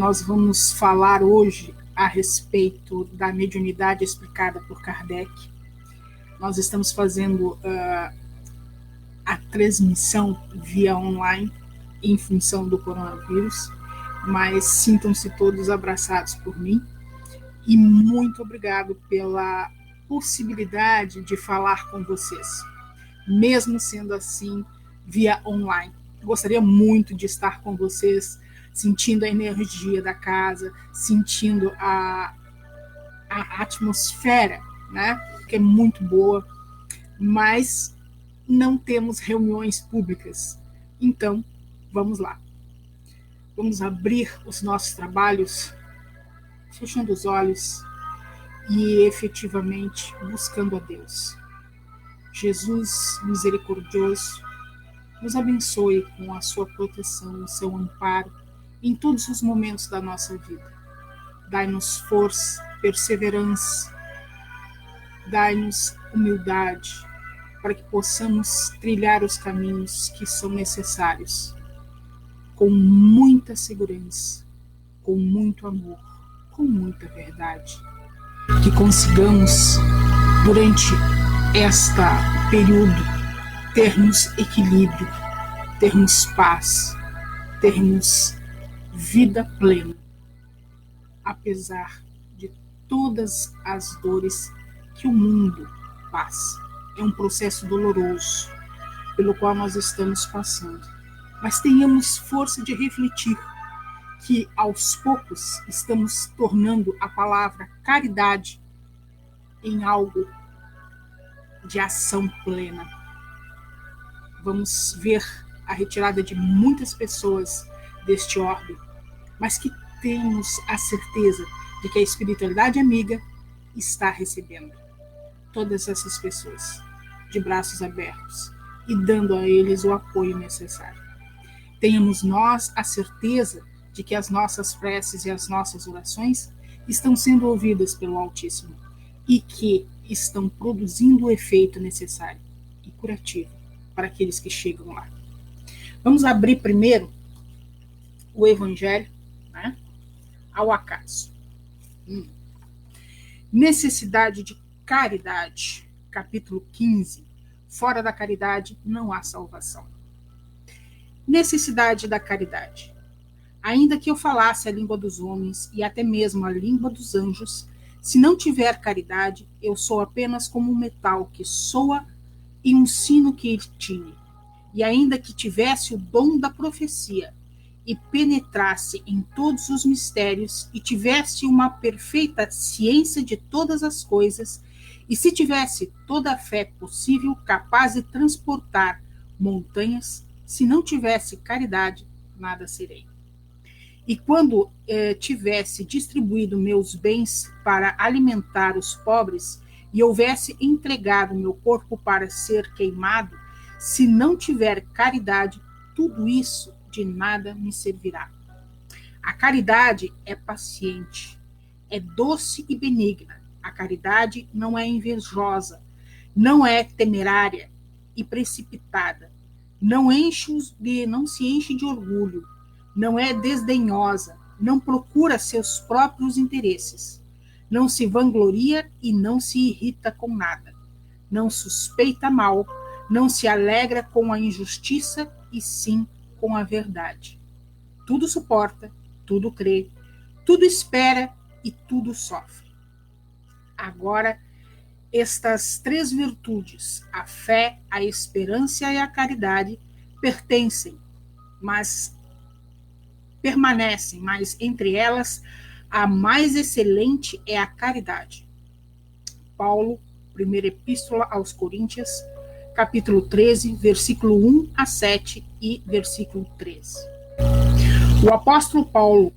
nós vamos falar hoje a respeito da mediunidade explicada por Kardec. Nós estamos fazendo a transmissão via online em função do coronavírus, mas sintam-se todos abraçados por mim e muito obrigado pela possibilidade de falar com vocês, mesmo sendo assim via online. Gostaria muito de estar com vocês, sentindo a energia da casa, sentindo a atmosfera, né, que é muito boa, mas não temos reuniões públicas. Então, vamos lá. Vamos abrir os nossos trabalhos, fechando os olhos e efetivamente buscando a Deus. Jesus misericordioso, nos abençoe com a sua proteção, o seu amparo em todos os momentos da nossa vida. Dai-nos força, perseverança, dai-nos humildade, para que possamos trilhar os caminhos que são necessários, com muita segurança, com muito amor, com muita verdade. Que consigamos, durante este período, termos equilíbrio, termos paz, termos vida plena, apesar de todas as dores que o mundo passa. É um processo doloroso pelo qual nós estamos passando, mas tenhamos força de refletir que aos poucos estamos tornando a palavra caridade em algo de ação plena. Vamos ver a retirada de muitas pessoas deste orbe, mas que temos a certeza de que a espiritualidade amiga está recebendo todas essas pessoas de braços abertos e dando a eles o apoio necessário. Tenhamos nós a certeza de que as nossas preces e as nossas orações estão sendo ouvidas pelo Altíssimo e que estão produzindo o efeito necessário e curativo para aqueles que chegam lá. Vamos abrir primeiro o Evangelho, né, ao acaso. Necessidade de caridade, capítulo 15. Fora da caridade não há salvação. Necessidade da caridade. Ainda que eu falasse a língua dos homens e até mesmo a língua dos anjos, se não tiver caridade, eu sou apenas como um metal que soa e um sino que tine. E ainda que tivesse o dom da profecia e penetrasse em todos os mistérios e tivesse uma perfeita ciência de todas as coisas, e se tivesse toda a fé possível capaz de transportar montanhas, se não tivesse caridade, nada serei. E quando tivesse distribuído meus bens para alimentar os pobres e houvesse entregado meu corpo para ser queimado, se não tiver caridade, tudo isso de nada me servirá. A caridade é paciente, é doce e benigna. A caridade não é invejosa, não é temerária e precipitada, não se enche de orgulho, não é desdenhosa, não procura seus próprios interesses, não se vangloria e não se irrita com nada, não suspeita mal, não se alegra com a injustiça e sim com a verdade. Tudo suporta, tudo crê, tudo espera e tudo sofre. Agora, estas três virtudes, a fé, a esperança e a caridade, permanecem, mas entre elas a mais excelente é a caridade. Paulo, primeira epístola aos Coríntios, capítulo 13, versículo 1 a 7 e versículo 13. O apóstolo Paulo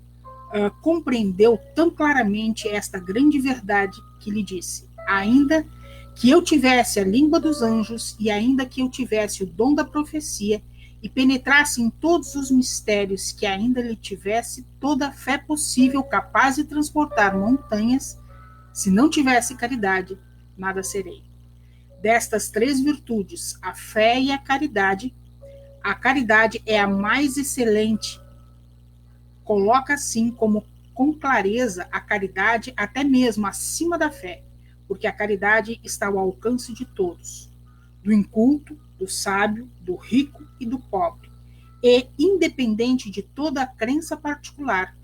compreendeu tão claramente esta grande verdade que lhe disse: ainda que eu tivesse a língua dos anjos e ainda que eu tivesse o dom da profecia e penetrasse em todos os mistérios, que ainda lhe tivesse toda a fé possível capaz de transportar montanhas, se não tivesse caridade, nada serei. Destas três virtudes, a fé e a caridade é a mais excelente, coloca assim como com clareza a caridade até mesmo acima da fé, porque a caridade está ao alcance de todos, do inculto, do sábio, do rico e do pobre, e independente de toda a crença particular,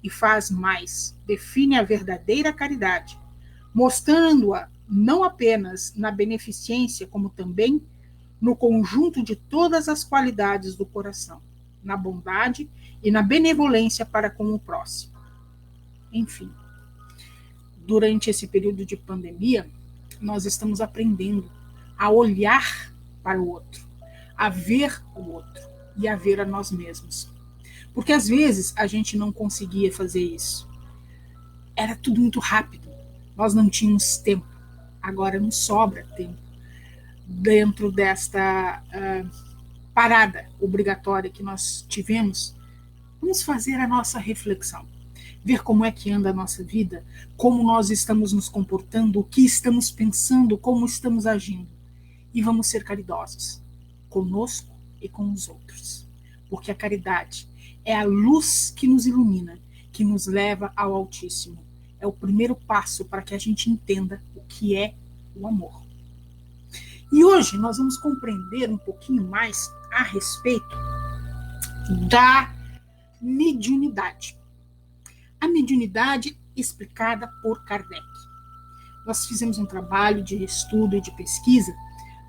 e faz mais, define a verdadeira caridade, mostrando-a não apenas na beneficência, como também no conjunto de todas as qualidades do coração, na bondade e na benevolência para com o próximo. Enfim, durante esse período de pandemia, nós estamos aprendendo a olhar para o outro, a ver o outro e a ver a nós mesmos. Porque às vezes a gente não conseguia fazer isso. Era tudo muito rápido. Nós não tínhamos tempo. Agora nos sobra tempo dentro desta parada obrigatória que nós tivemos. Vamos fazer a nossa reflexão. Ver como é que anda a nossa vida, como nós estamos nos comportando, o que estamos pensando, como estamos agindo. E vamos ser caridosos, conosco e com os outros. Porque a caridade é a luz que nos ilumina, que nos leva ao Altíssimo. É o primeiro passo para que a gente entenda o que é o amor. E hoje nós vamos compreender um pouquinho mais a respeito da mediunidade. A mediunidade explicada por Kardec. Nós fizemos um trabalho de estudo e de pesquisa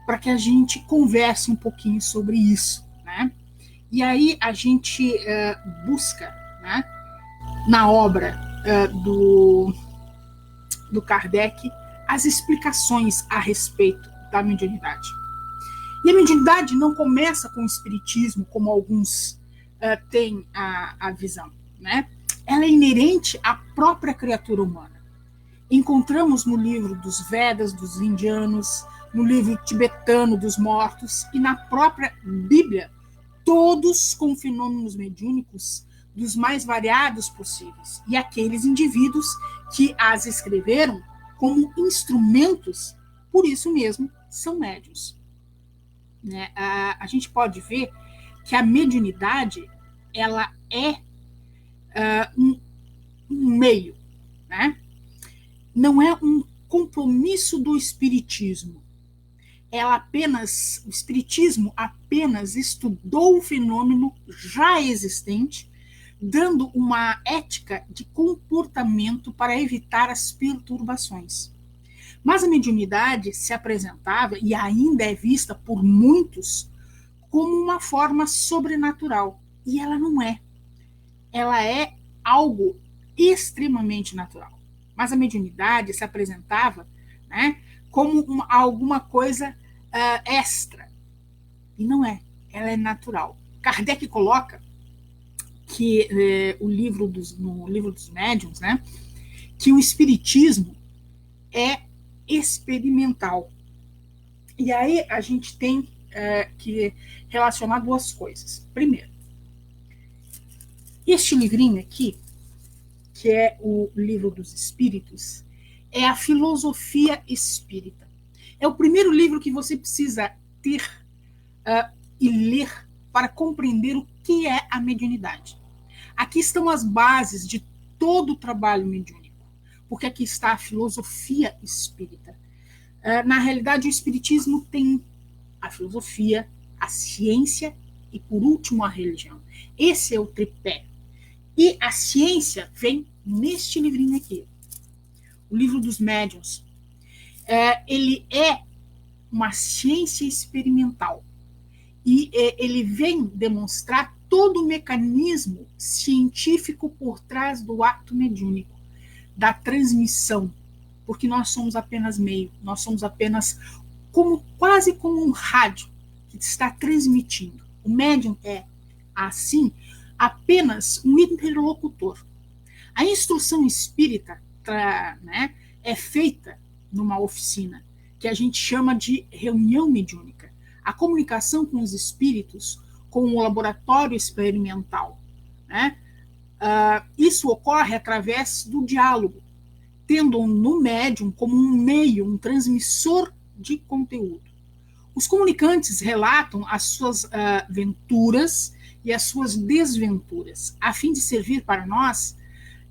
para que a gente converse um pouquinho sobre isso, né? E aí a gente busca, né, na obra do Kardec as explicações a respeito da mediunidade. E a mediunidade não começa com o espiritismo, como alguns têm a visão, né? Ela é inerente à própria criatura humana. Encontramos no livro dos Vedas, dos indianos, no livro tibetano dos mortos e na própria Bíblia, todos com fenômenos mediúnicos dos mais variados possíveis, e aqueles indivíduos que as escreveram como instrumentos, por isso mesmo, são médiuns. Né? A gente pode ver que a mediunidade ela é um meio, né? Não é um compromisso do espiritismo. O espiritismo apenas estudou o fenômeno já existente, dando uma ética de comportamento para evitar as perturbações. Mas a mediunidade se apresentava, e ainda é vista por muitos, como uma forma sobrenatural. E ela não é. Ela é algo extremamente natural. Mas a mediunidade se apresentava, né, como alguma coisa extra. E não é. Ela é natural. Kardec coloca que no livro dos médiuns, né, que o espiritismo é experimental. E aí a gente tem que relacionar duas coisas. Primeiro, este livrinho aqui, que é o Livro dos Espíritos, é a filosofia espírita. É o primeiro livro que você precisa ter e ler para compreender o que é a mediunidade. Aqui estão as bases de todo o trabalho mediúnico, porque aqui está a filosofia espírita. Na realidade, o espiritismo tem a filosofia, a ciência e, por último, a religião. Esse é o tripé. E a ciência vem neste livrinho aqui, o Livro dos Médiuns. Ele é uma ciência experimental e ele vem demonstrar todo o mecanismo científico por trás do ato mediúnico, da transmissão, porque nós somos apenas meio, nós somos apenas quase como um rádio que está transmitindo. O médium é, assim, apenas um interlocutor. A instrução espírita né, é feita numa oficina, que a gente chama de reunião mediúnica. A comunicação com os espíritos, com o laboratório experimental. Né? Isso ocorre através do diálogo, tendo no médium como um meio, um transmissor de conteúdo. Os comunicantes relatam as suas aventuras e as suas desventuras, a fim de servir para nós,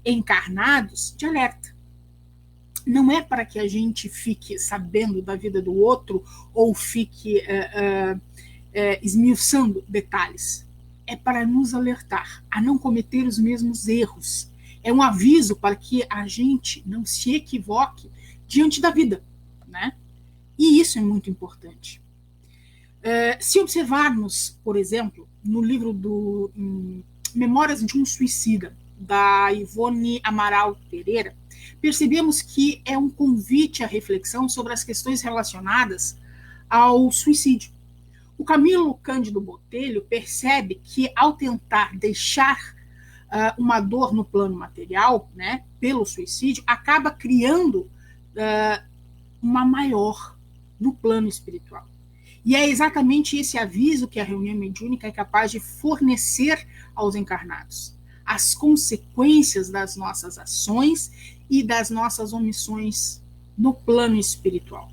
encarnados, de alerta. Não é para que a gente fique sabendo da vida do outro ou fique esmiuçando detalhes. É para nos alertar a não cometer os mesmos erros. É um aviso para que a gente não se equivoque diante da vida, né? E isso é muito importante. Se observarmos, por exemplo, no livro do Memórias de um Suicida, da Ivone Amaral Pereira, percebemos que é um convite à reflexão sobre as questões relacionadas ao suicídio. O Camilo Cândido Botelho percebe que, ao tentar deixar uma dor no plano material, né, pelo suicídio, acaba criando uma maior no plano espiritual. E é exatamente esse aviso que a reunião mediúnica é capaz de fornecer aos encarnados. As consequências das nossas ações e das nossas omissões no plano espiritual.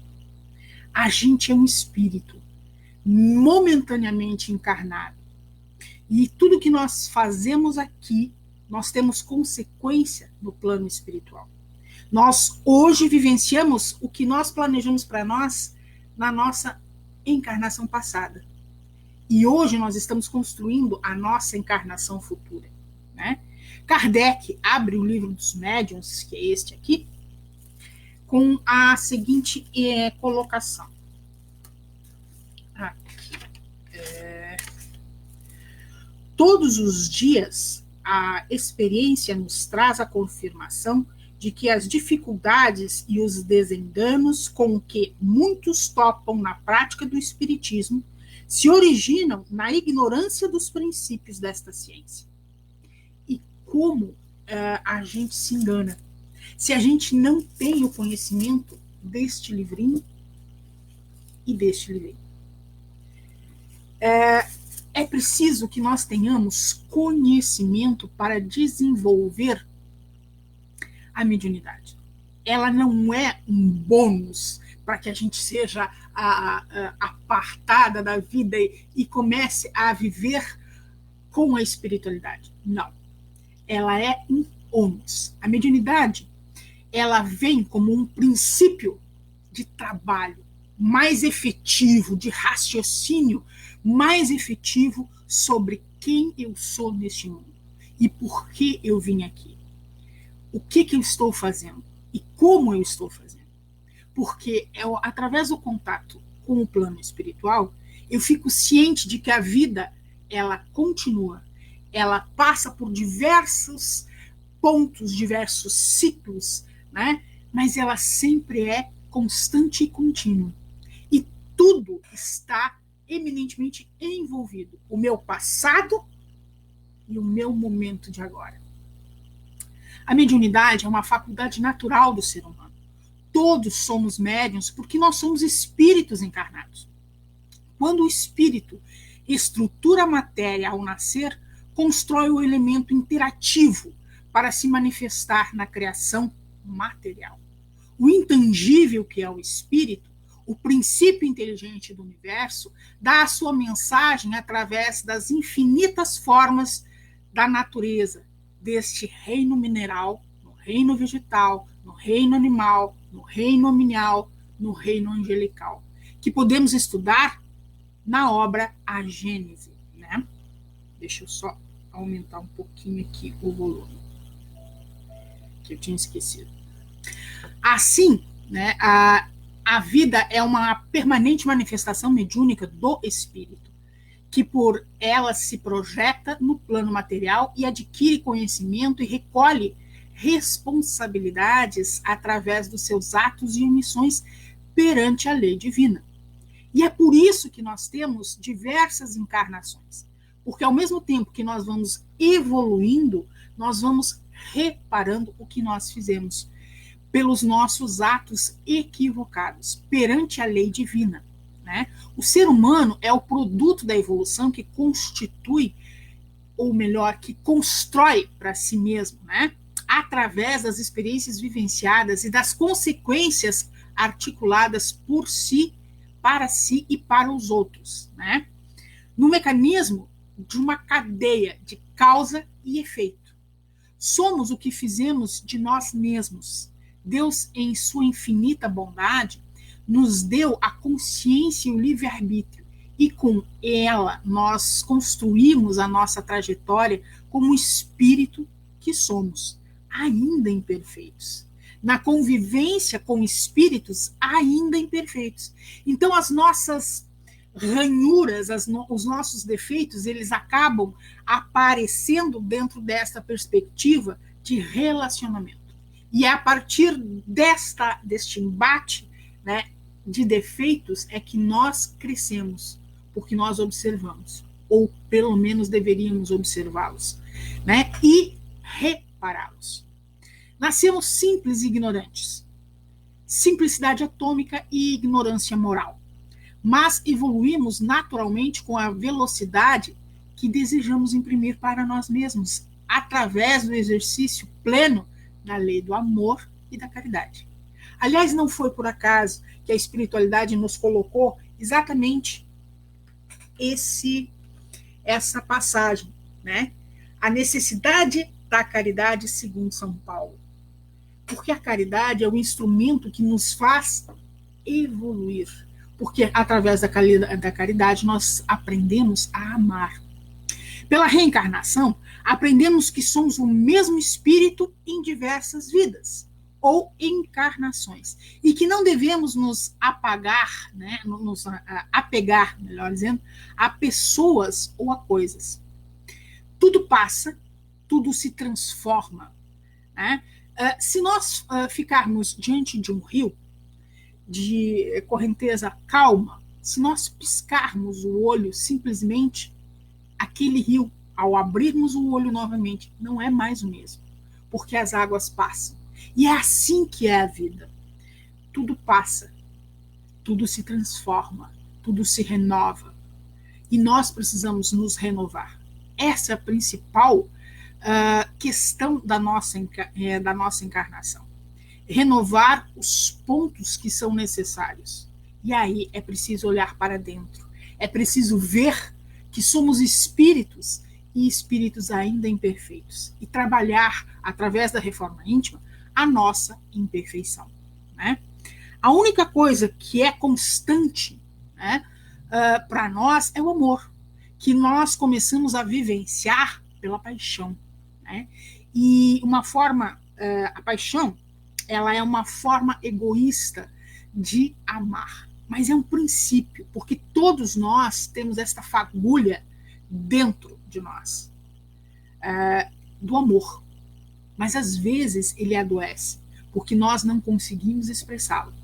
A gente é um espírito momentaneamente encarnado. E tudo que nós fazemos aqui, nós temos consequência no plano espiritual. Nós hoje vivenciamos o que nós planejamos para nós na nossa encarnação passada. E hoje nós estamos construindo a nossa encarnação futura, né? Kardec abre o livro dos médiuns, que é este aqui, com a seguinte colocação. Aqui. Todos os dias, a experiência nos traz a confirmação de que as dificuldades e os desenganos com que muitos topam na prática do espiritismo se originam na ignorância dos princípios desta ciência. E como a gente se engana se a gente não tem o conhecimento deste livrinho e deste livrinho. É preciso que nós tenhamos conhecimento para desenvolver a mediunidade. Ela não é um bônus para que a gente seja apartada da vida e comece a viver com a espiritualidade. Não. Ela é um ônus. A mediunidade, ela vem como um princípio de trabalho mais efetivo, de raciocínio mais efetivo sobre quem eu sou neste mundo e por que eu vim aqui. O que eu estou fazendo e como eu estou fazendo. Porque através do contato com o plano espiritual, eu fico ciente de que a vida, ela continua, ela passa por diversos pontos, diversos ciclos, né? Mas ela sempre é constante e contínua. E tudo está eminentemente envolvido. O meu passado e o meu momento de agora. A mediunidade é uma faculdade natural do ser humano. Todos somos médiuns porque nós somos espíritos encarnados. Quando o espírito estrutura a matéria ao nascer, constrói o elemento interativo para se manifestar na criação material. O intangível que é o espírito, o princípio inteligente do universo, dá a sua mensagem através das infinitas formas da natureza, deste reino mineral, no reino vegetal, no reino animal, no reino hominial, no reino angelical, que podemos estudar na obra A Gênese, né? Deixa eu só aumentar um pouquinho aqui o volume, que eu tinha esquecido. Assim, né, a vida é uma permanente manifestação mediúnica do espírito, que por ela se projeta no plano material e adquire conhecimento e recolhe responsabilidades através dos seus atos e omissões perante a lei divina. E é por isso que nós temos diversas encarnações, porque ao mesmo tempo que nós vamos evoluindo, nós vamos reparando o que nós fizemos pelos nossos atos equivocados perante a lei divina, né? O ser humano é o produto da evolução que constitui, ou melhor, que constrói para si mesmo, né? Através das experiências vivenciadas e das consequências articuladas por si, para si e para os outros, né? No mecanismo de uma cadeia de causa e efeito. Somos o que fizemos de nós mesmos. Deus, em sua infinita bondade, nos deu a consciência e o livre-arbítrio, e com ela nós construímos a nossa trajetória como espírito que somos, ainda imperfeitos, na convivência com espíritos ainda imperfeitos. Então as nossas ranhuras, os nossos defeitos, eles acabam aparecendo dentro desta perspectiva de relacionamento. E é a partir deste embate, né, de defeitos é que nós crescemos, porque nós observamos, ou pelo menos deveríamos observá-los, né, e repará-los. Nascemos simples e ignorantes, simplicidade atômica e ignorância moral, mas evoluímos naturalmente com a velocidade que desejamos imprimir para nós mesmos, através do exercício pleno da lei do amor e da caridade. Aliás, não foi por acaso que a espiritualidade nos colocou exatamente essa passagem, né? A necessidade da caridade segundo São Paulo. Porque a caridade é o instrumento que nos faz evoluir. Porque através da caridade nós aprendemos a amar. Pela reencarnação, aprendemos que somos o mesmo espírito em diversas vidas ou encarnações, e que não devemos nos apagar, né, nos apegar, melhor dizendo, a pessoas ou a coisas. Tudo passa, tudo se transforma, né? Se nós ficarmos diante de um rio de correnteza calma, se nós piscarmos o olho simplesmente, aquele rio, ao abrirmos o olho novamente, não é mais o mesmo, porque as águas passam. E é assim que é a vida. Tudo passa, tudo se transforma, tudo se renova. E nós precisamos nos renovar. Essa é a principal questão da nossa encarnação. Renovar os pontos que são necessários. E aí é preciso olhar para dentro. É preciso ver que somos espíritos e espíritos ainda imperfeitos. E trabalhar, através da reforma íntima, a nossa imperfeição, né? A única coisa que é constante, né, para nós é o amor, que nós começamos a vivenciar pela paixão, né? E a paixão, ela é uma forma egoísta de amar, mas é um princípio, porque todos nós temos esta fagulha dentro de nós, do amor. Mas às vezes ele adoece, porque nós não conseguimos expressá-lo.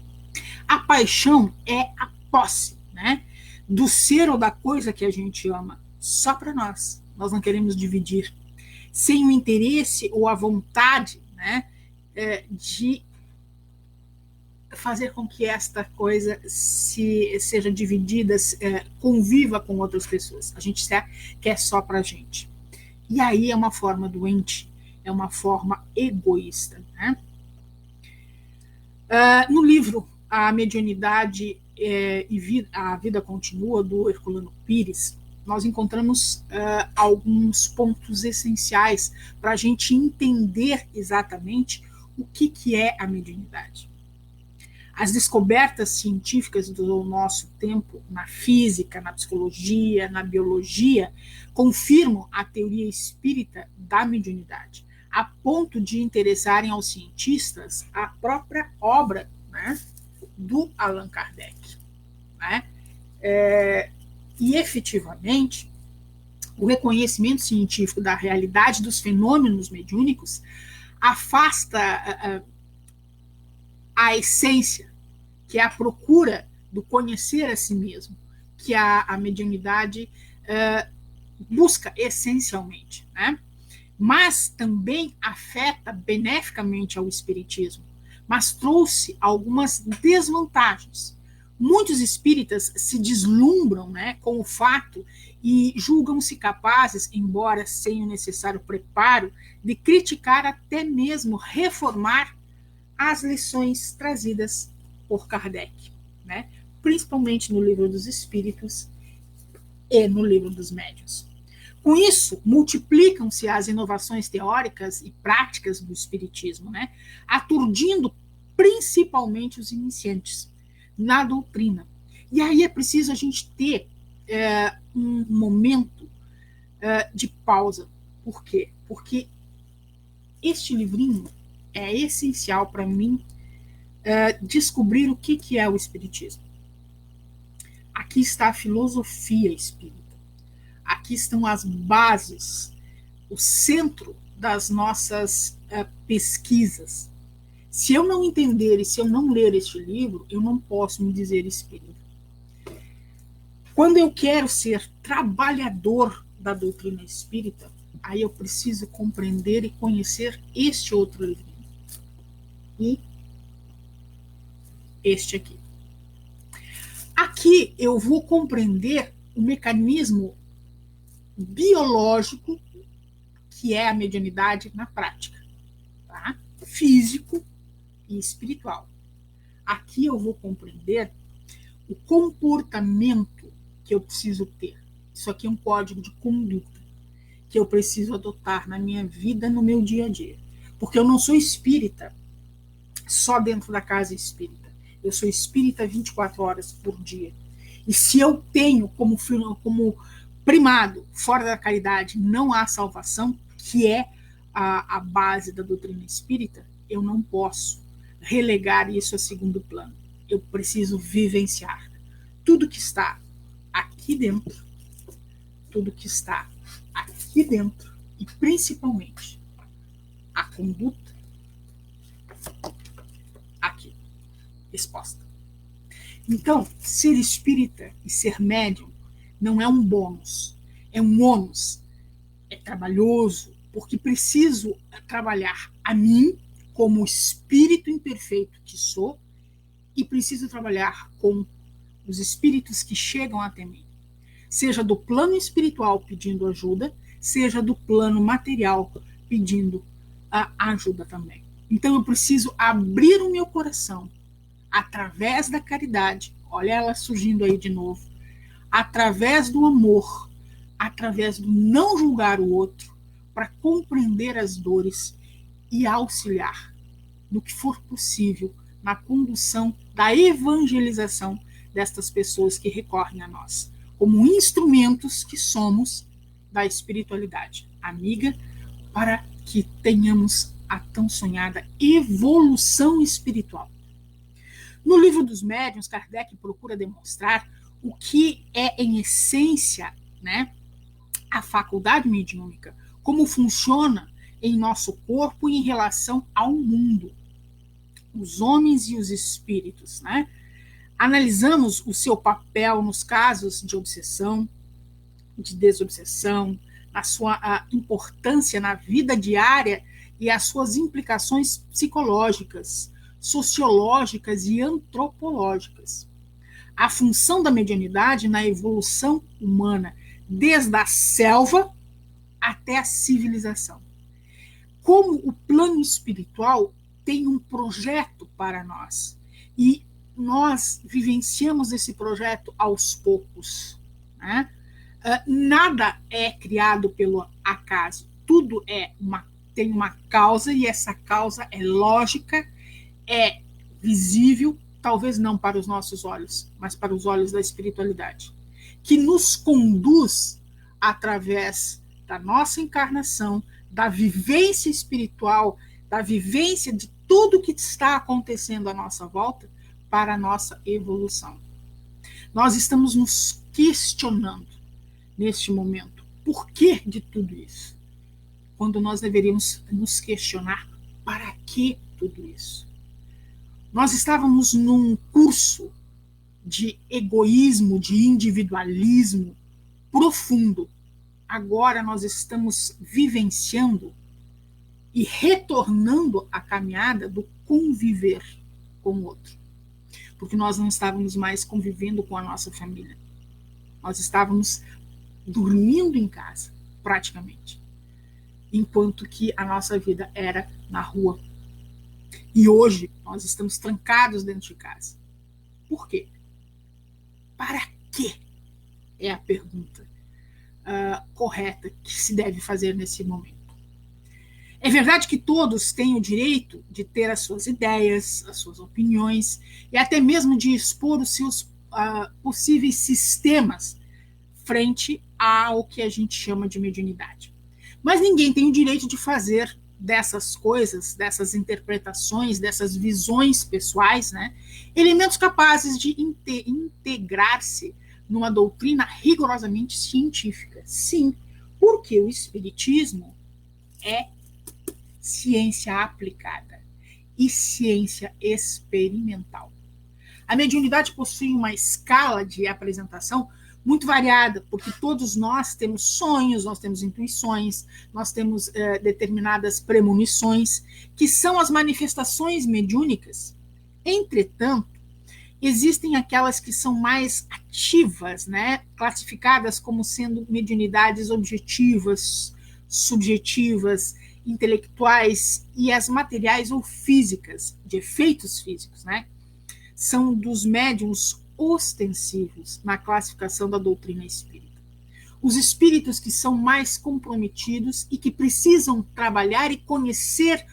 A paixão é a posse, né, do ser ou da coisa que a gente ama, só para nós. Nós não queremos dividir, sem o interesse ou a vontade, né, de fazer com que esta coisa seja dividida, conviva com outras pessoas. A gente quer só para a gente. E aí é uma forma doente, é uma forma egoísta, né? No livro A Mediunidade e a Vida Continua, do Herculano Pires, nós encontramos alguns pontos essenciais para a gente entender exatamente o que é a mediunidade. As descobertas científicas do nosso tempo, na física, na psicologia, na biologia, confirmam a teoria espírita da mediunidade, a ponto de interessarem aos cientistas a própria obra, né, do Allan Kardec, né? E efetivamente, o reconhecimento científico da realidade dos fenômenos mediúnicos afasta a essência, que é a procura do conhecer a si mesmo, que a mediunidade busca essencialmente, né? Mas também afeta beneficamente ao espiritismo, mas trouxe algumas desvantagens. Muitos espíritas se deslumbram, né, com o fato e julgam-se capazes, embora sem o necessário preparo, de criticar, até mesmo reformar as lições trazidas por Kardec, né, principalmente no Livro dos Espíritos e no Livro dos Médiuns. Com isso, multiplicam-se as inovações teóricas e práticas do espiritismo, né? Aturdindo principalmente os iniciantes na doutrina. E aí é preciso a gente ter um momento de pausa. Por quê? Porque este livrinho é essencial para mim descobrir o que é o espiritismo. Aqui está a filosofia espírita. Aqui estão as bases, o centro das nossas pesquisas. Se eu não entender e se eu não ler este livro, eu não posso me dizer espírita. Quando eu quero ser trabalhador da doutrina espírita, aí eu preciso compreender e conhecer este outro livrinho. E este aqui. Aqui eu vou compreender o mecanismo biológico que é a mediunidade na prática, tá? Físico e espiritual. Aqui eu vou compreender o comportamento que eu preciso ter. Isso aqui é um código de conduta que eu preciso adotar na minha vida, no meu dia a dia. Porque eu não sou espírita só dentro da casa espírita. Eu sou espírita 24 horas por dia. E se eu tenho como primado, fora da caridade, não há salvação, que é a base da doutrina espírita, eu não posso relegar isso a segundo plano. Eu preciso vivenciar tudo que está aqui dentro, tudo que está aqui dentro, e principalmente a conduta aqui, exposta. Então, ser espírita e ser médium não é um bônus, é um ônus. É trabalhoso, porque preciso trabalhar a mim como espírito imperfeito que sou e preciso trabalhar com os espíritos que chegam até mim. Seja do plano espiritual pedindo ajuda, seja do plano material pedindo ajuda também. Então eu preciso abrir o meu coração através da caridade, olha ela surgindo aí de novo, através do amor, através do não julgar o outro, para compreender as dores e auxiliar no que for possível na condução da evangelização destas pessoas que recorrem a nós, como instrumentos que somos da espiritualidade amiga, para que tenhamos a tão sonhada evolução espiritual. No livro dos médiuns, Kardec procura demonstrar o que é, em essência, né, a faculdade mediúnica, como funciona em nosso corpo e em relação ao mundo, os homens e os espíritos, né? Analisamos o seu papel nos casos de obsessão, de desobsessão, a sua importância na vida diária e as suas implicações psicológicas, sociológicas e antropológicas. A função da mediunidade na evolução humana, desde a selva até a civilização. Como o plano espiritual tem um projeto para nós e nós vivenciamos esse projeto aos poucos, né? Nada é criado pelo acaso, tudo tem uma causa e essa causa é lógica, é visível, talvez não para os nossos olhos, mas para os olhos da espiritualidade, que nos conduz através da nossa encarnação, da vivência espiritual, da vivência de tudo que está acontecendo à nossa volta para a nossa evolução. Nós estamos nos questionando neste momento por que de tudo isso, quando nós deveríamos nos questionar para que tudo isso. Nós estávamos num curso de egoísmo, de individualismo profundo. Agora nós estamos vivenciando e retornando à caminhada do conviver com o outro. Porque nós não estávamos mais convivendo com a nossa família. Nós estávamos dormindo em casa, praticamente. Enquanto que a nossa vida era na rua. E hoje nós estamos trancados dentro de casa. Por quê? Para quê? É a pergunta. correta que se deve fazer nesse momento. É verdade que todos têm o direito de ter as suas ideias, as suas opiniões e até mesmo de expor os seus possíveis sistemas frente ao que a gente chama de mediunidade. Mas ninguém tem o direito de fazer dessas coisas, dessas interpretações, dessas visões pessoais, né, elementos capazes de integrar-se numa doutrina rigorosamente científica. Sim, porque o espiritismo é ciência aplicada e ciência experimental. A mediunidade possui uma escala de apresentação muito variada, porque todos nós temos sonhos, nós temos intuições, nós temos determinadas premonições, que são as manifestações mediúnicas. Entretanto, existem aquelas que são mais ativas, né, classificadas como sendo mediunidades objetivas, subjetivas, intelectuais, e as materiais ou físicas, de efeitos físicos, né, são dos médiuns ostensivos na classificação da doutrina espírita. Os espíritos que são mais comprometidos e que precisam trabalhar e conhecer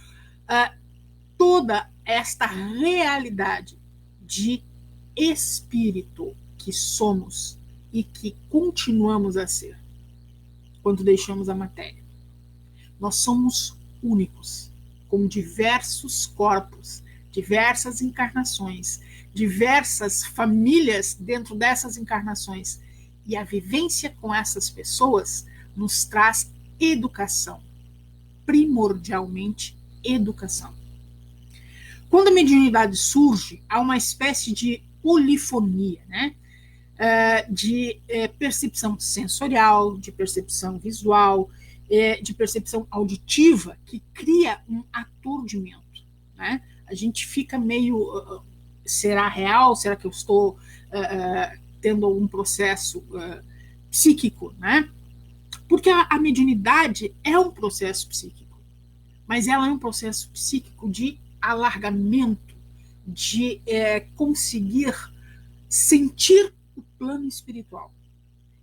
toda esta realidade de espírito que somos e que continuamos a ser quando deixamos a matéria. Nós somos únicos, com diversos corpos, diversas encarnações, diversas famílias dentro dessas encarnações. E a vivência com essas pessoas nos traz educação, primordialmente educação. Quando a mediunidade surge, há uma espécie de polifonia, né? De percepção sensorial, de percepção visual, de percepção auditiva, que cria um aturdimento, né? A gente fica meio, será real? Será que eu estou tendo algum processo psíquico, né? Porque a mediunidade é um processo psíquico, mas ela é um processo psíquico de alargamento, de conseguir sentir o plano espiritual.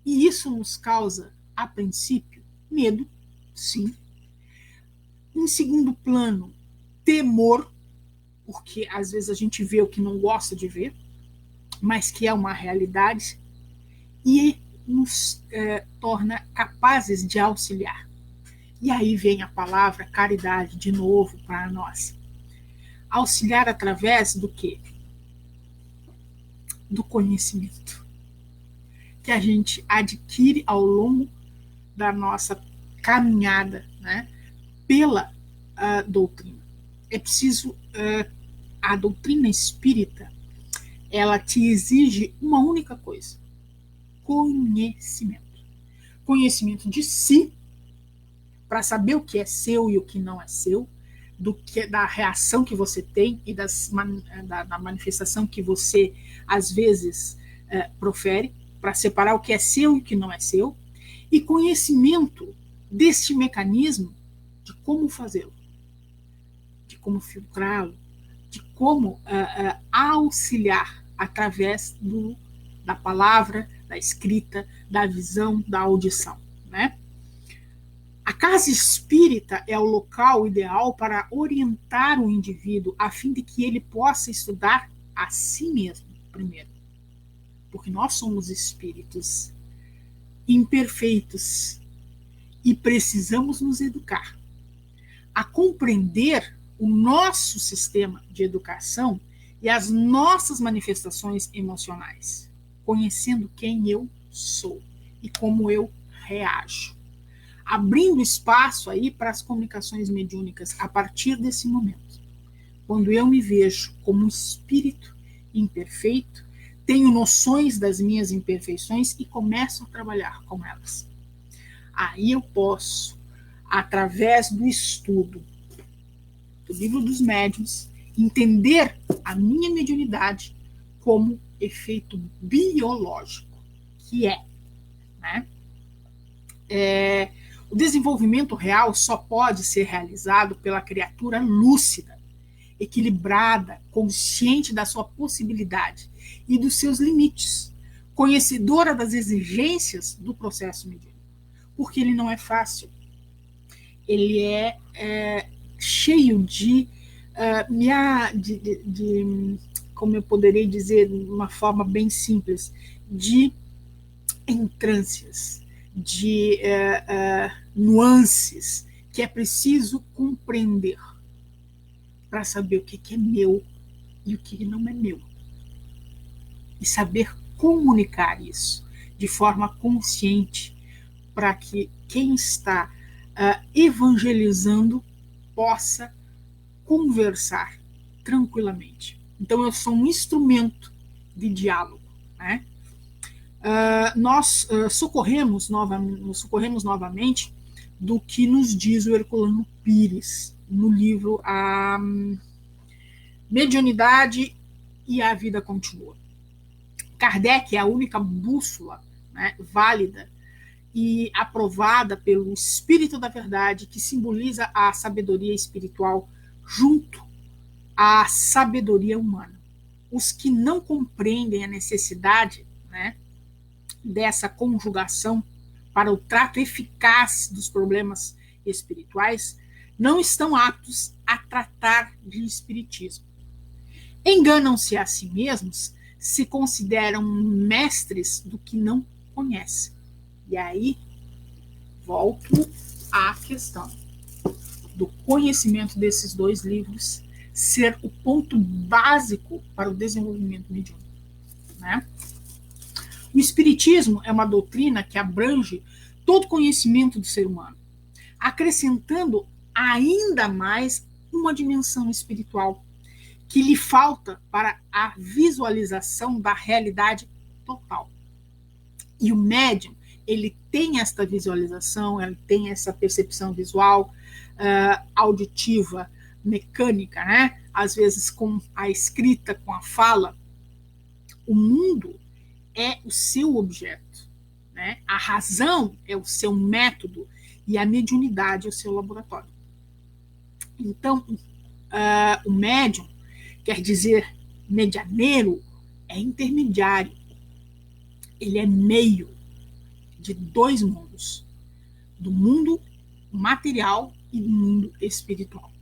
E isso nos causa, a princípio, medo, sim. Em segundo plano, temor, porque às vezes a gente vê o que não gosta de ver, mas que é uma realidade, e nos torna capazes de auxiliar. E aí vem a palavra caridade de novo para nós. Auxiliar através do quê? Do conhecimento que a gente adquire ao longo da nossa caminhada, né, pela doutrina. É preciso, a doutrina espírita, ela te exige uma única coisa: conhecimento. Conhecimento de si, para saber o que é seu e o que não é seu, da reação que você tem e da manifestação que você, às vezes, profere, para separar o que é seu e o que não é seu, e conhecimento deste mecanismo de como fazê-lo, de como filtrá-lo, de como auxiliar através da palavra, da escrita, da visão, da audição, né? A casa espírita é o local ideal para orientar o indivíduo a fim de que ele possa estudar a si mesmo primeiro. Porque nós somos espíritos imperfeitos e precisamos nos educar a compreender o nosso sistema de educação e as nossas manifestações emocionais, conhecendo quem eu sou e como eu reajo, abrindo espaço aí para as comunicações mediúnicas a partir desse momento. Quando eu me vejo como um espírito imperfeito, tenho noções das minhas imperfeições e começo a trabalhar com elas. Aí eu posso, através do estudo do Livro dos Médiuns, entender a minha mediunidade como efeito biológico, que né? O desenvolvimento real só pode ser realizado pela criatura lúcida, equilibrada, consciente da sua possibilidade e dos seus limites, conhecedora das exigências do processo mediúnico. porque ele não é fácil. Ele é cheio de, como eu poderia dizer de uma forma bem simples, de entrâncias, de nuances que é preciso compreender para saber o que é meu e o que não é meu. E saber comunicar isso de forma consciente para que quem está evangelizando possa conversar tranquilamente. Então, eu sou um instrumento de diálogo, né? Nós socorremos novamente do que nos diz o Herculano Pires no livro A Mediunidade e a Vida Continua. Kardec é a única bússola, né, válida e aprovada pelo Espírito da Verdade, que simboliza a sabedoria espiritual junto à sabedoria humana. Os que não compreendem a necessidade, né, dessa conjugação para o trato eficaz dos problemas espirituais não estão aptos a tratar de espiritismo. Enganam-se a si mesmos, se consideram mestres do que não conhecem. E aí, volto à questão do conhecimento desses dois livros ser o ponto básico para o desenvolvimento mediúnico, né? O Espiritismo é uma doutrina que abrange todo o conhecimento do ser humano, acrescentando ainda mais uma dimensão espiritual que lhe falta para a visualização da realidade total. E o médium, ele tem esta visualização, ele tem essa percepção visual, auditiva, mecânica, né? Às vezes com a escrita, com a fala. O mundo é o seu objeto, né? A razão é o seu método e a mediunidade é o seu laboratório. Então, o médium, quer dizer medianeiro, é intermediário. Ele é meio de dois mundos, do mundo material e do mundo espiritual.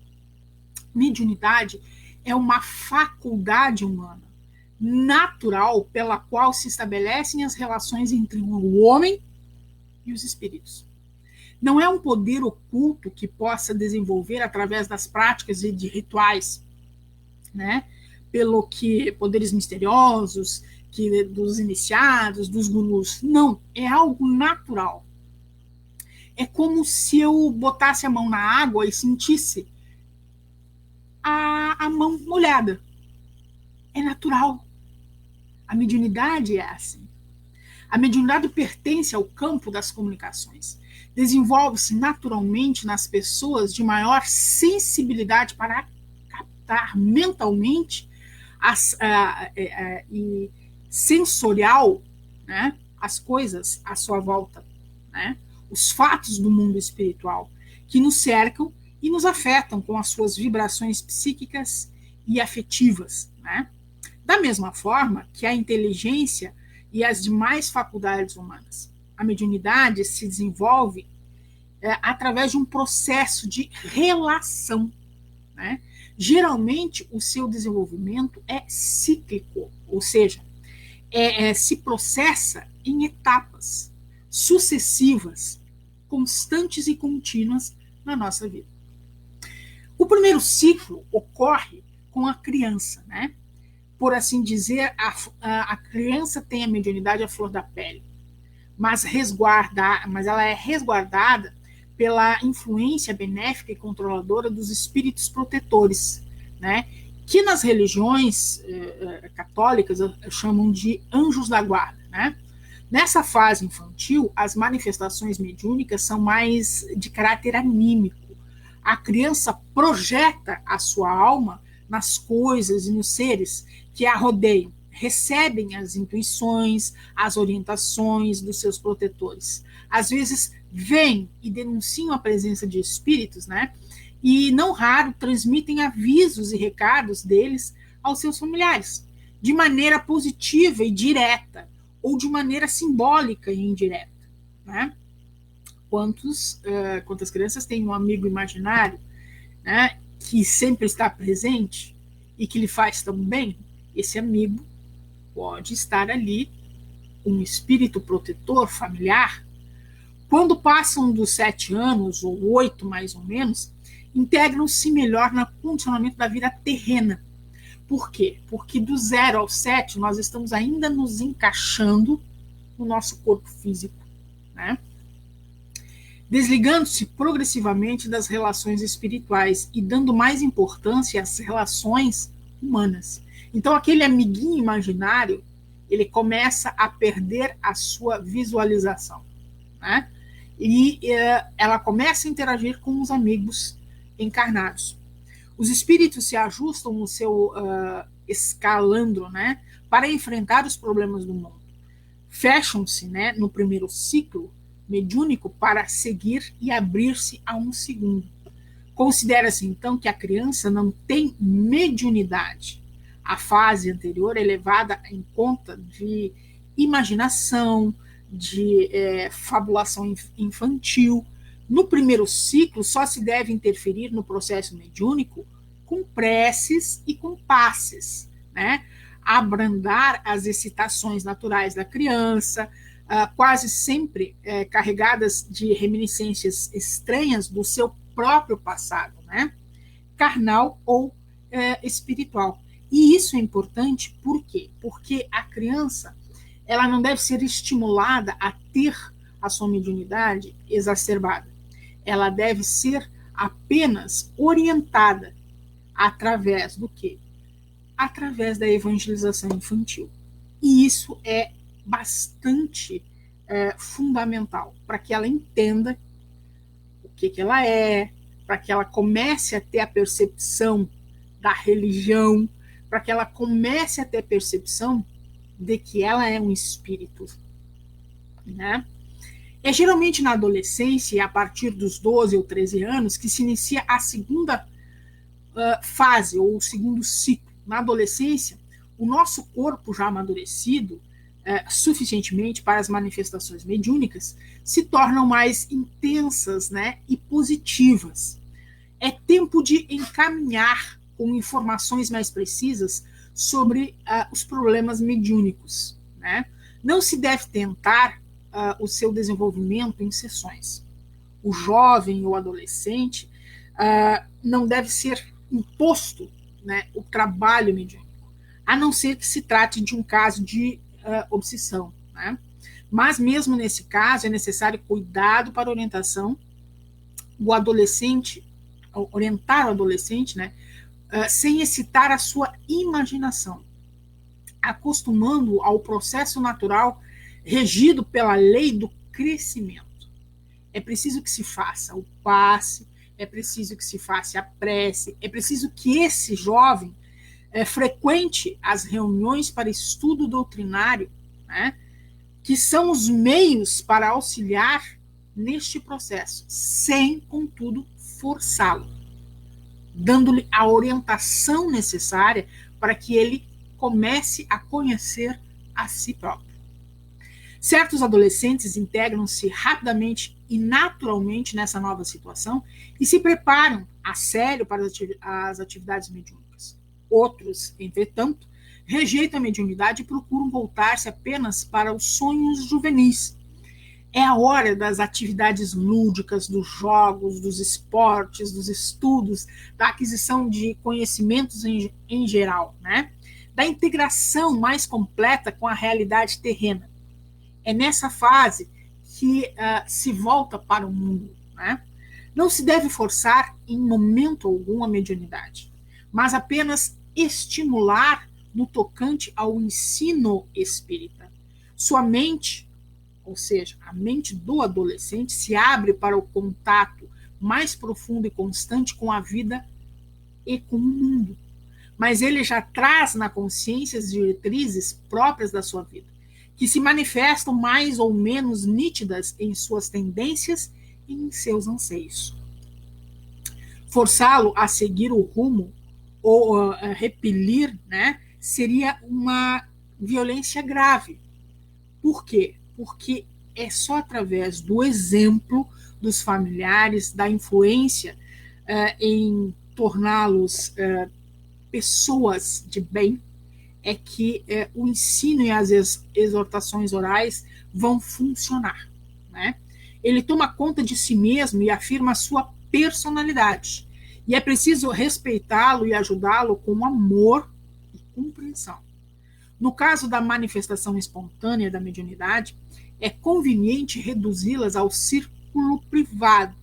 Mediunidade é uma faculdade humana, natural, pela qual se estabelecem as relações entre o homem e os espíritos. Não é um poder oculto que possa desenvolver através das práticas e de rituais, né? Pelo que poderes misteriosos, que dos iniciados, dos gurus. Não, é algo natural. É como se eu botasse a mão na água e sentisse a mão molhada. É natural. A mediunidade é assim. A mediunidade pertence ao campo das comunicações. Desenvolve-se naturalmente nas pessoas de maior sensibilidade para captar mentalmente e sensorial, né, as coisas à sua volta, né, os fatos do mundo espiritual que nos cercam e nos afetam com as suas vibrações psíquicas e afetivas, né? Da mesma forma que a inteligência e as demais faculdades humanas. A mediunidade se desenvolve através de um processo de relação, né? Geralmente, o seu desenvolvimento é cíclico, ou seja, se processa em etapas sucessivas, constantes e contínuas na nossa vida. O primeiro ciclo ocorre com a criança, né? Por assim dizer, a criança tem a mediunidade à flor da pele, mas ela é resguardada pela influência benéfica e controladora dos espíritos protetores, né? Que nas religiões católicas chamam de anjos da guarda, né? Nessa fase infantil, as manifestações mediúnicas são mais de caráter anímico. A criança projeta a sua alma nas coisas e nos seres que a rodeiam, recebem as intuições, as orientações dos seus protetores. Às vezes, vêm e denunciam a presença de espíritos, né? E, não raro, transmitem avisos e recados deles aos seus familiares, de maneira positiva e direta, ou de maneira simbólica e indireta, né? quantas crianças têm um amigo imaginário, né, que sempre está presente e que lhe faz tão bem? Esse amigo pode estar ali, um espírito protetor familiar. Quando passam dos 7 anos, ou 8 mais ou menos, integram-se melhor no condicionamento da vida terrena. Por quê? Porque do 0 ao 7 nós estamos ainda nos encaixando no nosso corpo físico, né? Desligando-se progressivamente das relações espirituais e dando mais importância às relações humanas. Então, aquele amiguinho imaginário, ele começa a perder a sua visualização, né? E ela começa a interagir com os amigos encarnados. Os espíritos se ajustam no seu escalandro, né, para enfrentar os problemas do mundo. Fecham-se, né, no primeiro ciclo mediúnico para seguir e abrir-se a um segundo. Considera-se, então, que a criança não tem mediunidade. A fase anterior é levada em conta de imaginação, de fabulação infantil. No primeiro ciclo, só se deve interferir no processo mediúnico com preces e com passes, né? Abrandar as excitações naturais da criança, quase sempre carregadas de reminiscências estranhas do seu próprio passado, né? Carnal ou espiritual. E isso é importante por quê? Porque a criança, ela não deve ser estimulada a ter a sua mediunidade exacerbada. Ela deve ser apenas orientada através do quê? Através da evangelização infantil. E isso é bastante fundamental para que ela entenda o que ela é, para que ela comece a ter a percepção da religião, para que ela comece a ter a percepção de que ela é um espírito, né? É geralmente na adolescência, a partir dos 12 ou 13 anos, que se inicia a segunda fase, ou o segundo ciclo. Na adolescência, o nosso corpo já amadurecido suficientemente para as manifestações mediúnicas se tornam mais intensas, né, e positivas. É tempo de encaminhar com informações mais precisas sobre os problemas mediúnicos, né? Não se deve tentar o seu desenvolvimento em sessões. O jovem ou adolescente não deve ser imposto, né, o trabalho mediúnico, a não ser que se trate de um caso de obsessão, né? Mas mesmo nesse caso é necessário cuidado para orientação do adolescente, orientar o adolescente, né, sem excitar a sua imaginação, acostumando-o ao processo natural regido pela lei do crescimento. É preciso que se faça o passe, é preciso que se faça a prece, é preciso que esse jovem frequente as reuniões para estudo doutrinário, né, que são os meios para auxiliar neste processo, sem, contudo, forçá-lo, dando-lhe a orientação necessária para que ele comece a conhecer a si próprio. Certos adolescentes integram-se rapidamente e naturalmente nessa nova situação e se preparam a sério para as atividades mediúnicas. Outros, entretanto, rejeitam a mediunidade e procuram voltar-se apenas para os sonhos juvenis. É a hora das atividades lúdicas, dos jogos, dos esportes, dos estudos, da aquisição de conhecimentos em geral, né? Da integração mais completa com a realidade terrena. É nessa fase que se volta para o mundo, né? Não se deve forçar em momento algum a mediunidade, mas apenas estimular no tocante ao ensino espírita. Sua mente, ou seja, a mente do adolescente, se abre para o contato mais profundo e constante com a vida e com o mundo. Mas ele já traz na consciência as diretrizes próprias da sua vida, que se manifestam mais ou menos nítidas em suas tendências e em seus anseios. Forçá-lo a seguir o rumo ou repelir, né, seria uma violência grave. Por quê? Porque é só através do exemplo, dos familiares, da influência em torná-los pessoas de bem, é que o ensino e as exortações orais vão funcionar, né? Ele toma conta de si mesmo e afirma a sua personalidade. E é preciso respeitá-lo e ajudá-lo com amor e compreensão. No caso da manifestação espontânea da mediunidade, é conveniente reduzi-las ao círculo privado,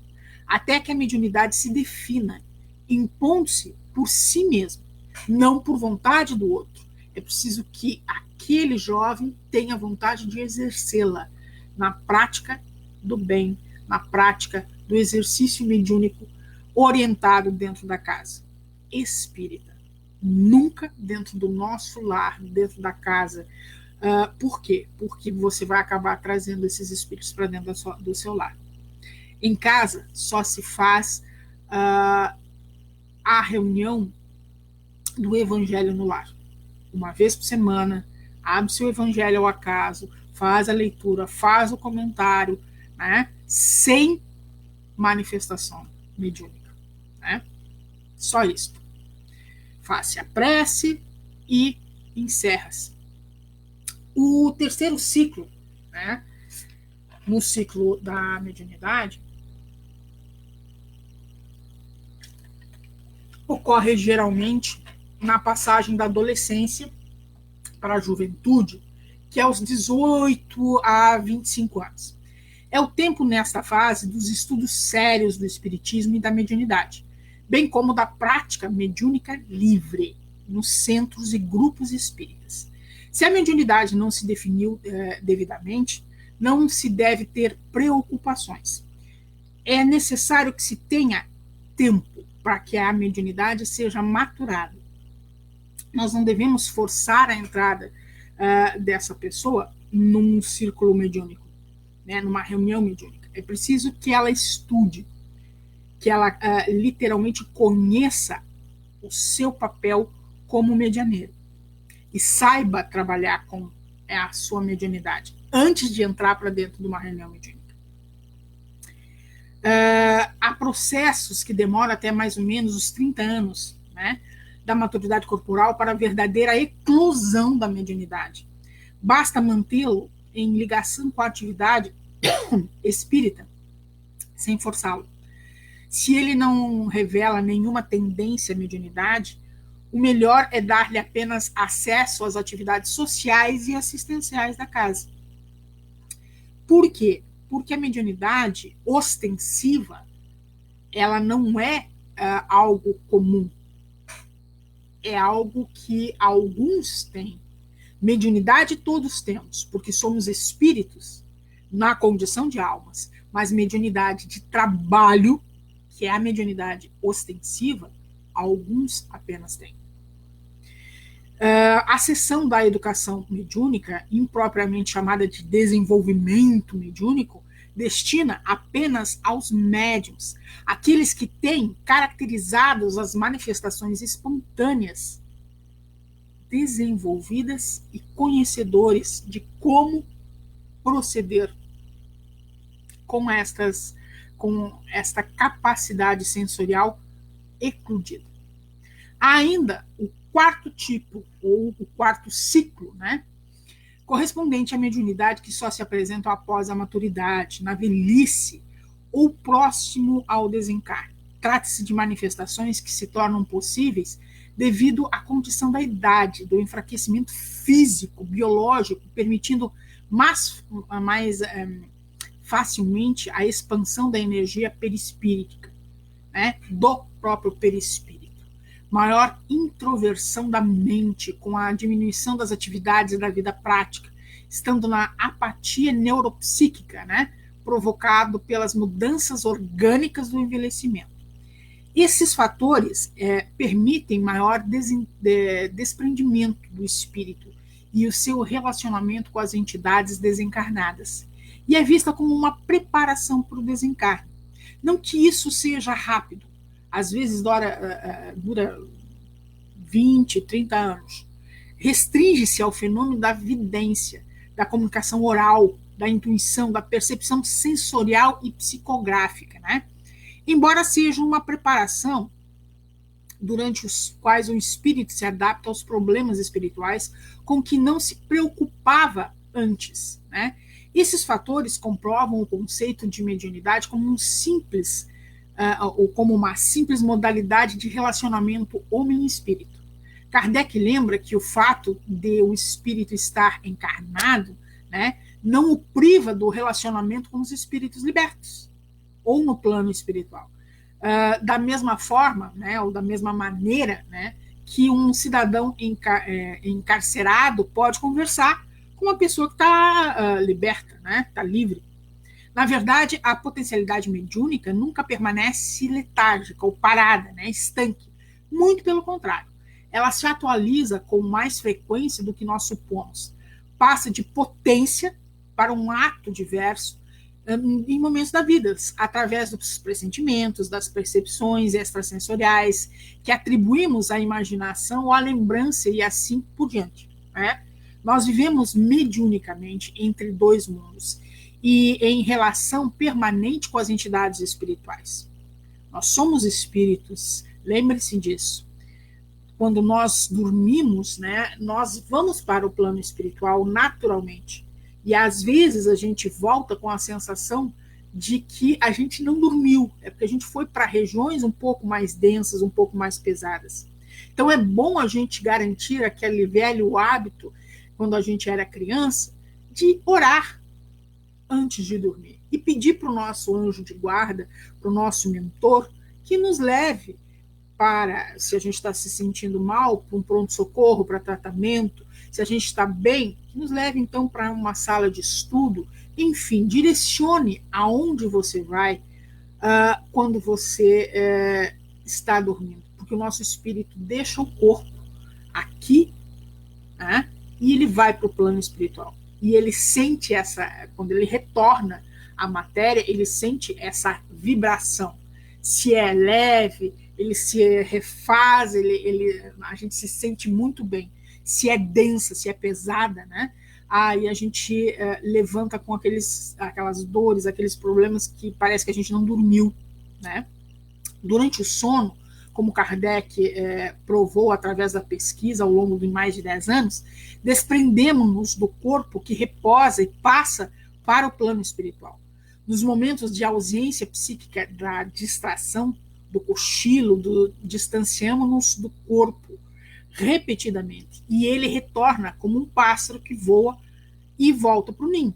até que a mediunidade se defina, impondo-se por si mesmo, não por vontade do outro. É preciso que aquele jovem tenha vontade de exercê-la na prática do bem, na prática do exercício mediúnico orientado dentro da casa espírita. Nunca dentro do nosso lar, dentro da casa. Por quê? Porque você vai acabar trazendo esses espíritos para dentro do seu lar. Em casa, só se faz a reunião do evangelho no lar. Uma vez por semana, abre-se o evangelho ao acaso, faz a leitura, faz o comentário, né, sem manifestação mediúnica. Né? Só isso. Faz-se a prece e encerra-se. O terceiro ciclo, né, no ciclo da mediunidade, ocorre geralmente na passagem da adolescência para a juventude, que é aos 18 a 25 anos. É o tempo nesta fase dos estudos sérios do espiritismo e da mediunidade, bem como da prática mediúnica livre nos centros e grupos espíritas. Se a mediunidade não se definiu devidamente, não se deve ter preocupações. É necessário que se tenha tempo para que a mediunidade seja maturada. Nós não devemos forçar a entrada dessa pessoa num círculo mediúnico, né, numa reunião mediúnica. É preciso que ela estude, que ela literalmente conheça o seu papel como medianeiro e saiba trabalhar com a sua mediunidade antes de entrar para dentro de uma reunião mediúnica. Há processos que demoram até mais ou menos os 30 anos, né, da maturidade corporal para a verdadeira eclosão da mediunidade. Basta mantê-lo em ligação com a atividade espírita, sem forçá-lo. Se ele não revela nenhuma tendência à mediunidade, o melhor é dar-lhe apenas acesso às atividades sociais e assistenciais da casa. Por quê? Porque a mediunidade ostensiva, ela não é algo comum. É algo que alguns têm. Mediunidade todos temos, porque somos espíritos na condição de almas. Mas mediunidade de trabalho, que é a mediunidade ostensiva, alguns apenas têm. A seção da educação mediúnica, impropriamente chamada de desenvolvimento mediúnico, destina apenas aos médiuns, aqueles que têm caracterizados as manifestações espontâneas, desenvolvidas e conhecedores de como proceder com esta capacidade sensorial ecludida. Há ainda o quarto tipo, ou o quarto ciclo, né, correspondente à mediunidade que só se apresenta após a maturidade, na velhice ou próximo ao desencarne. Trata-se de manifestações que se tornam possíveis devido à condição da idade, do enfraquecimento físico, biológico, permitindo mais facilmente a expansão da energia perispírita, né, do próprio perispírito. Maior introversão da mente com a diminuição das atividades da vida prática, estando na apatia neuropsíquica, né, provocado pelas mudanças orgânicas do envelhecimento. Esses fatores permitem maior desprendimento do espírito e o seu relacionamento com as entidades desencarnadas, e é vista como uma preparação para o desencarne. Não que isso seja rápido, às vezes dura 20, 30 anos. Restringe-se ao fenômeno da vidência, da comunicação oral, da intuição, da percepção sensorial e psicográfica, né? Embora seja uma preparação durante os quais o espírito se adapta aos problemas espirituais com que não se preocupava antes, né? Esses fatores comprovam o conceito de mediunidade como um simples ou como uma simples modalidade de relacionamento homem-espírito. Kardec lembra que o fato de o espírito estar encarnado, né, não o priva do relacionamento com os espíritos libertos ou no plano espiritual. Da mesma forma, né, ou da mesma maneira, né, que um cidadão encarcerado pode conversar com uma pessoa que está liberta, né, está livre. Na verdade, a potencialidade mediúnica nunca permanece letárgica ou parada, né, estanque. Muito pelo contrário. Ela se atualiza com mais frequência do que nós supomos. Passa de potência para um ato diverso em momentos da vida, através dos pressentimentos, das percepções extrasensoriais que atribuímos à imaginação ou à lembrança e assim por diante, né? Nós vivemos mediunicamente entre dois mundos e em relação permanente com as entidades espirituais. Nós somos espíritos, lembre-se disso. Quando nós dormimos, né, nós vamos para o plano espiritual naturalmente. E às vezes a gente volta com a sensação de que a gente não dormiu, é porque a gente foi para regiões um pouco mais densas, um pouco mais pesadas. Então é bom a gente garantir aquele velho hábito, quando a gente era criança, de orar antes de dormir e pedir para o nosso anjo de guarda, para o nosso mentor, que nos leve para, se a gente está se sentindo mal, para um pronto-socorro, para tratamento, se a gente está bem, que nos leve então para uma sala de estudo, enfim, direcione aonde você vai quando você está dormindo, porque o nosso espírito deixa o corpo aqui, né, e ele vai para o plano espiritual. E ele sente quando ele retorna à matéria, ele sente essa vibração. Se é leve, ele se refaz, a gente se sente muito bem. Se é densa, se é pesada, né? Aí a gente levanta com aquelas dores, aqueles problemas que parece que a gente não dormiu, né? Durante o sono, como Kardec provou através da pesquisa ao longo de mais de 10 anos, desprendemos-nos do corpo que reposa e passa para o plano espiritual. Nos momentos de ausência psíquica, da distração, do cochilo, distanciamos-nos do corpo repetidamente. E ele retorna como um pássaro que voa e volta para o ninho.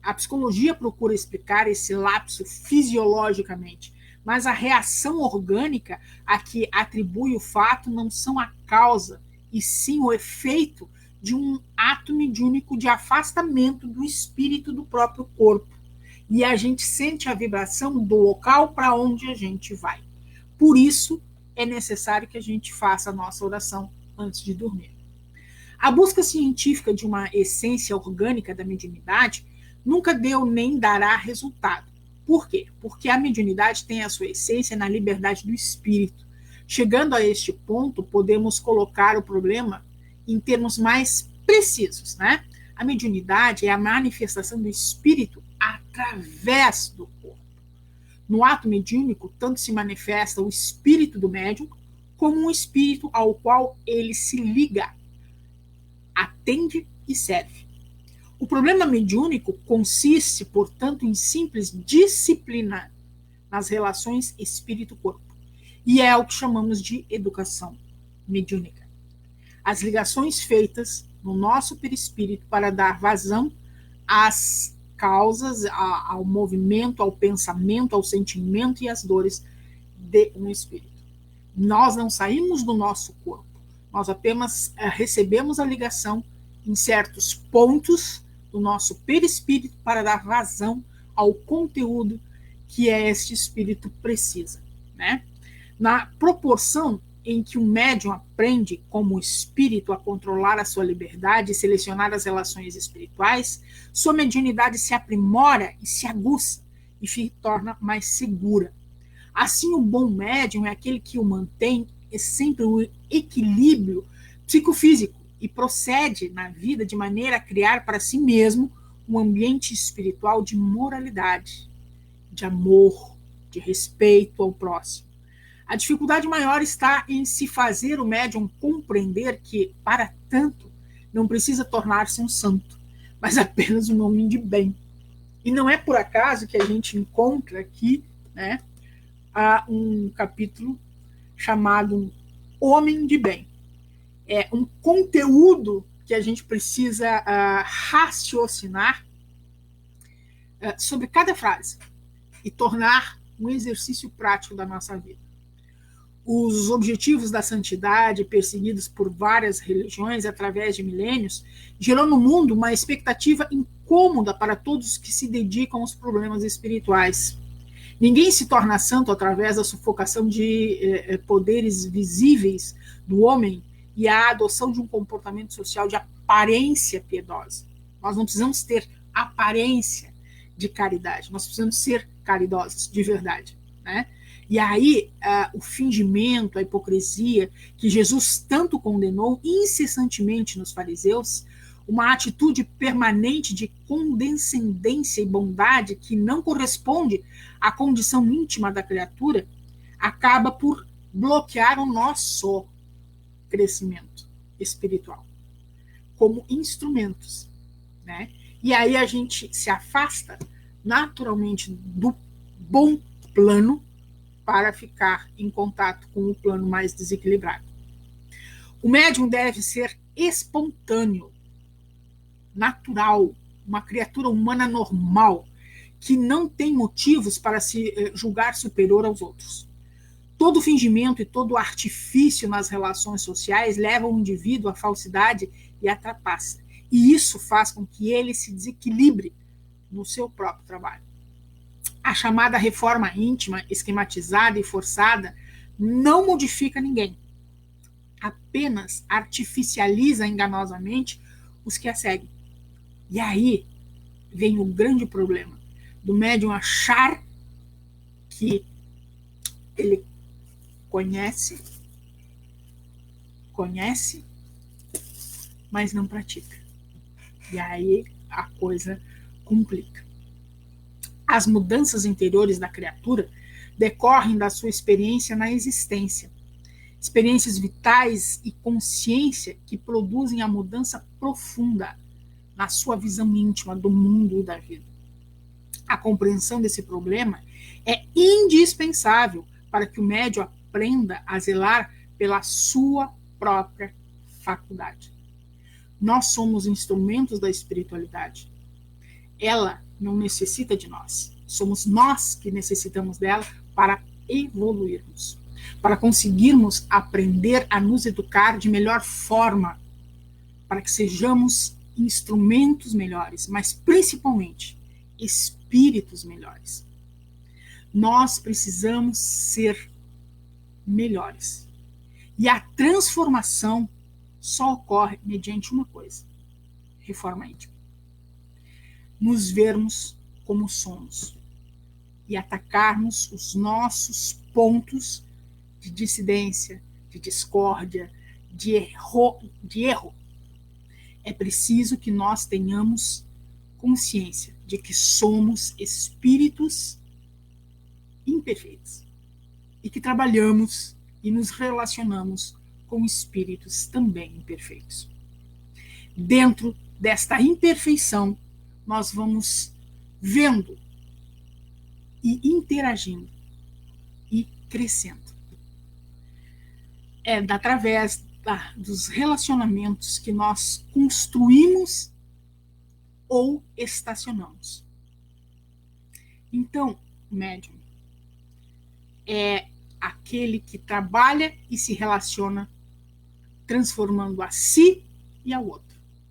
A psicologia procura explicar esse lapso fisiologicamente, mas a reação orgânica a que atribui o fato não são a causa, e sim o efeito de um ato mediúnico de afastamento do espírito do próprio corpo. E a gente sente a vibração do local para onde a gente vai. Por isso, é necessário que a gente faça a nossa oração antes de dormir. A busca científica de uma essência orgânica da mediunidade nunca deu nem dará resultado. Por quê? Porque a mediunidade tem a sua essência na liberdade do espírito. Chegando a este ponto, podemos colocar o problema em termos mais precisos, né? A mediunidade é a manifestação do espírito através do corpo. No ato mediúnico, tanto se manifesta o espírito do médium, como um espírito ao qual ele se liga, atende e serve. O problema mediúnico consiste, portanto, em simples disciplina nas relações espírito-corpo. E é o que chamamos de educação mediúnica. As ligações feitas no nosso perispírito para dar vazão às causas, ao movimento, ao pensamento, ao sentimento e às dores de um espírito. Nós não saímos do nosso corpo, nós apenas recebemos a ligação em certos pontos do nosso perispírito para dar vazão ao conteúdo que este espírito precisa, né? Na proporção em que o médium aprende como espírito a controlar a sua liberdade e selecionar as relações espirituais, sua mediunidade se aprimora e se aguça e se torna mais segura. Assim, o bom médium é aquele que o mantém sempre o equilíbrio psicofísico e procede na vida de maneira a criar para si mesmo um ambiente espiritual de moralidade, de amor, de respeito ao próximo. A dificuldade maior está em se fazer o médium compreender que, para tanto, não precisa tornar-se um santo, mas apenas um homem de bem. E não é por acaso que a gente encontra aqui, né, um capítulo chamado Homem de Bem. É um conteúdo que a gente precisa raciocinar sobre cada frase e tornar um exercício prático da nossa vida. Os objetivos da santidade, perseguidos por várias religiões através de milênios, gerou no mundo uma expectativa incômoda para todos que se dedicam aos problemas espirituais. Ninguém se torna santo através da sufocação de poderes visíveis do homem e a adoção de um comportamento social de aparência piedosa. Nós não precisamos ter aparência de caridade, nós precisamos ser caridosos de verdade, né? E aí, o fingimento, a hipocrisia, que Jesus tanto condenou incessantemente nos fariseus, uma atitude permanente de condescendência e bondade que não corresponde à condição íntima da criatura, acaba por bloquear o nosso crescimento espiritual como instrumentos, né? E aí a gente se afasta naturalmente do bom plano para ficar em contato com o plano mais desequilibrado. O médium deve ser espontâneo, natural, uma criatura humana normal, que não tem motivos para se julgar superior aos outros. Todo fingimento e todo artifício nas relações sociais leva o indivíduo à falsidade e à trapaça. E isso faz com que ele se desequilibre no seu próprio trabalho. A chamada reforma íntima, esquematizada e forçada, não modifica ninguém. Apenas artificializa enganosamente os que a seguem. E aí vem o grande problema do médium achar que ele conhece, mas não pratica. E aí a coisa complica. As mudanças interiores da criatura decorrem da sua experiência na existência. Experiências vitais e consciência que produzem a mudança profunda na sua visão íntima do mundo e da vida. A compreensão desse problema é indispensável para que o médium aprenda a zelar pela sua própria faculdade. Nós somos instrumentos da espiritualidade. Ela não necessita de nós. Somos nós que necessitamos dela para evoluirmos, para conseguirmos aprender a nos educar de melhor forma, para que sejamos instrumentos melhores, mas principalmente espíritos melhores. Nós precisamos ser melhores. E a transformação só ocorre mediante uma coisa: reforma íntima. Nos vermos como somos e atacarmos os nossos pontos de dissidência, de discórdia, de erro. É preciso que nós tenhamos consciência de que somos espíritos imperfeitos e que trabalhamos e nos relacionamos com espíritos também imperfeitos. Dentro desta imperfeição, nós vamos vendo e interagindo e crescendo. É através dos relacionamentos que nós construímos ou estacionamos. Então, o médium é aquele que trabalha e se relaciona transformando a si e ao outro.